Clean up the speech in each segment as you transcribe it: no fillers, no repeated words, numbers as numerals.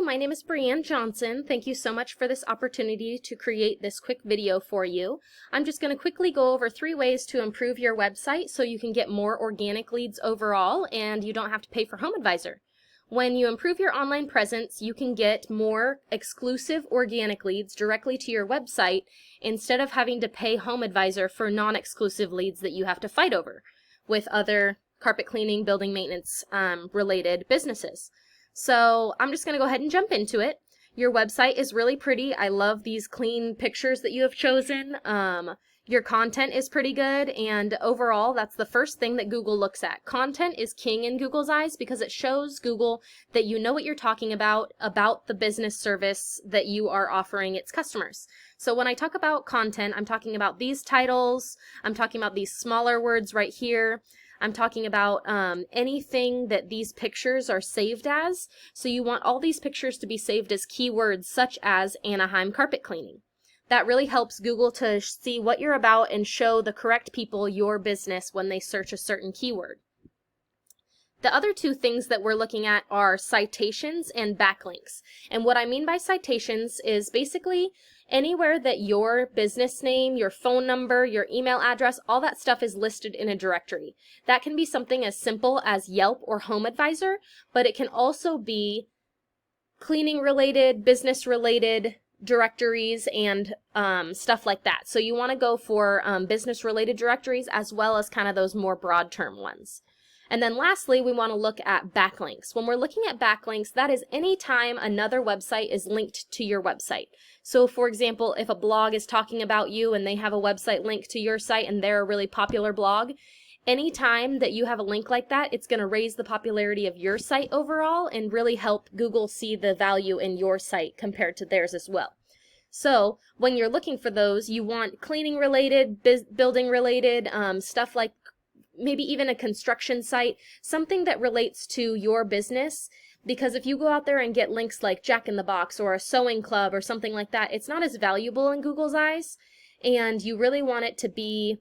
my name is Brianne Johnson. Thank you so much for this opportunity to create this quick video for you. I'm just going to quickly go over 3 ways to improve your website so you can get more organic leads overall and you don't have to pay for HomeAdvisor. When you improve your online presence, you can get more exclusive organic leads directly to your website instead of having to pay HomeAdvisor for non-exclusive leads that you have to fight over with other carpet cleaning, building maintenance related businesses. So I'm just going to go ahead and jump into it. Your website is really pretty. I love these clean pictures that you have chosen. Your content is pretty good, and overall, that's the first thing that Google looks at. Content is king in Google's eyes because it shows Google that you know what you're talking about the business service that you are offering its customers. So when I talk about content, I'm talking about these titles, I'm talking about these smaller words right here, I'm talking about anything that these pictures are saved as. So you want all these pictures to be saved as keywords such as Anaheim carpet cleaning. That really helps Google to see what you're about and show the correct people your business when they search a certain keyword. The other 2 things that we're looking at are citations and backlinks. And what I mean by citations is basically anywhere that your business name, your phone number, your email address, all that stuff is listed in a directory. That can be something as simple as Yelp or HomeAdvisor, but it can also be cleaning related, business related directories and stuff like that. So you want to go for business related directories as well as kind of those more broad term ones. And then lastly, we want to look at backlinks. When we're looking at backlinks, that is any time another website is linked to your website. So for example, if a blog is talking about you and they have a website link to your site and they're a really popular blog, anytime that you have a link like that, it's going to raise the popularity of your site overall and really help Google see the value in your site compared to theirs as well. So when you're looking for those, you want cleaning related, building related, stuff like maybe even a construction site, something that relates to your business. Because if you go out there and get links like Jack in the Box or a sewing club or something like that, it's not as valuable in Google's eyes. And you really want it to be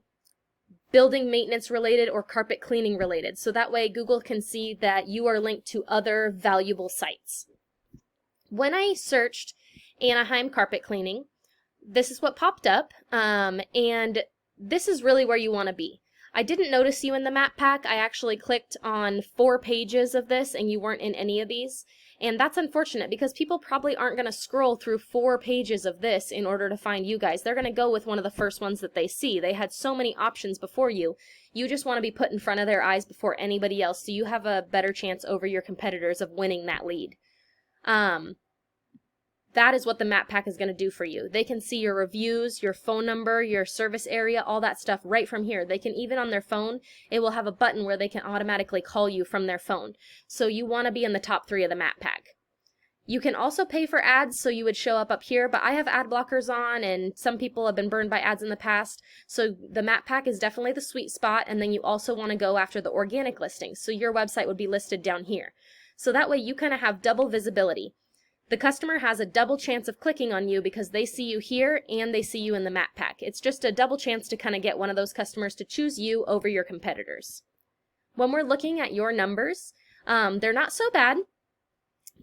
building maintenance related or carpet cleaning related. So that way Google can see that you are linked to other valuable sites. When I searched Anaheim carpet cleaning, this is what popped up, and this is really where you want to be. I didn't notice you in the map pack. I actually clicked on 4 pages of this and you weren't in any of these. And that's unfortunate because people probably aren't going to scroll through 4 pages of this in order to find you guys. They're going to go with one of the first ones that they see. They had so many options before you. You just want to be put in front of their eyes before anybody else so you have a better chance over your competitors of winning that lead. That is what the map pack is going to do for you. They can see your reviews, your phone number, your service area, all that stuff right from here. They can even on their phone, it will have a button where they can automatically call you from their phone. So you want to be in the top 3 of the map pack. You can also pay for ads, so you would show up here, but I have ad blockers on and some people have been burned by ads in the past. So the map pack is definitely the sweet spot, and then you also want to go after the organic listings. So your website would be listed down here. So that way you kind of have double visibility. The customer has a double chance of clicking on you because they see you here and they see you in the map pack. It's just a double chance to kind of get one of those customers to choose you over your competitors. When we're looking at your numbers, they're not so bad.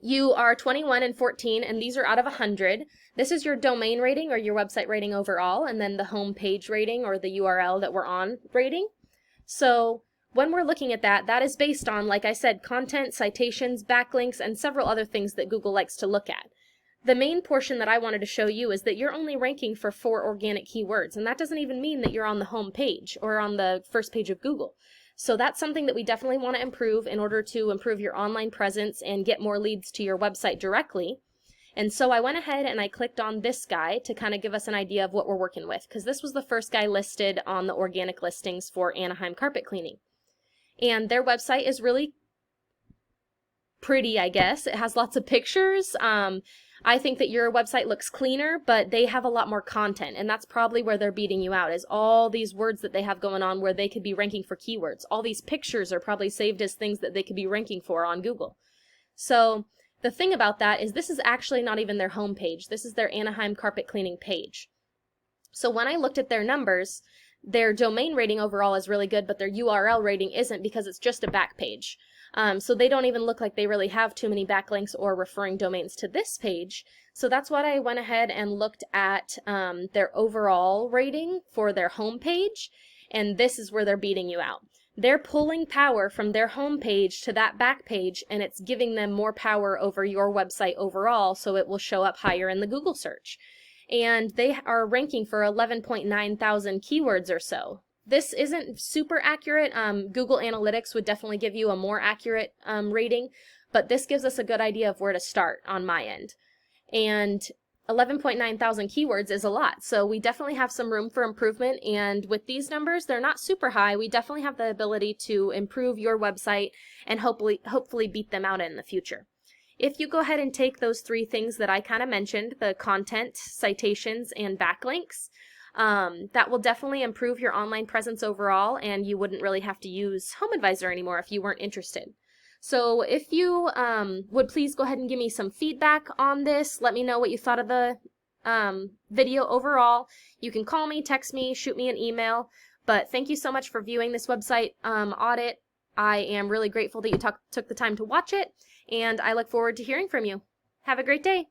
You are 21 and 14, and these are out of 100. This is your domain rating or your website rating overall, and then the home page rating or the URL that we're on rating. So when we're looking at that, that is based on, like I said, content, citations, backlinks, and several other things that Google likes to look at. The main portion that I wanted to show you is that you're only ranking for 4 organic keywords, and that doesn't even mean that you're on the home page or on the first page of Google. So that's something that we definitely want to improve in order to improve your online presence and get more leads to your website directly. And so I went ahead and I clicked on this guy to kind of give us an idea of what we're working with, because this was the first guy listed on the organic listings for Anaheim carpet cleaning. And their website is really pretty, I guess. It has lots of pictures. I think that your website looks cleaner, but they have a lot more content, and that's probably where they're beating you out, is all these words that they have going on where they could be ranking for keywords. All these pictures are probably saved as things that they could be ranking for on Google. So the thing about that is this is actually not even their home page. This is their Anaheim carpet cleaning page. So when I looked at their numbers, their domain rating overall is really good, but their URL rating isn't because it's just a back page. So they don't even look like they really have too many backlinks or referring domains to this page. So that's what I went ahead and looked at their overall rating for their home page, and this is where they're beating you out. They're pulling power from their home page to that back page, and it's giving them more power over your website overall, so it will show up higher in the Google search. And they are ranking for 11.9 thousand keywords or so. This isn't super accurate. Google Analytics would definitely give you a more accurate rating, but this gives us a good idea of where to start on my end. And 11.9 thousand keywords is a lot, so we definitely have some room for improvement, and with these numbers, they're not super high. We definitely have the ability to improve your website and hopefully beat them out in the future. If you go ahead and take those three things that I kind of mentioned, the content, citations, and backlinks, that will definitely improve your online presence overall, and you wouldn't really have to use Home Advisor anymore if you weren't interested. So if you would please go ahead and give me some feedback on this, let me know what you thought of the video overall. You can call me, text me, shoot me an email, but thank you so much for viewing this website audit. I am really grateful that you took the time to watch it, and I look forward to hearing from you. Have a great day.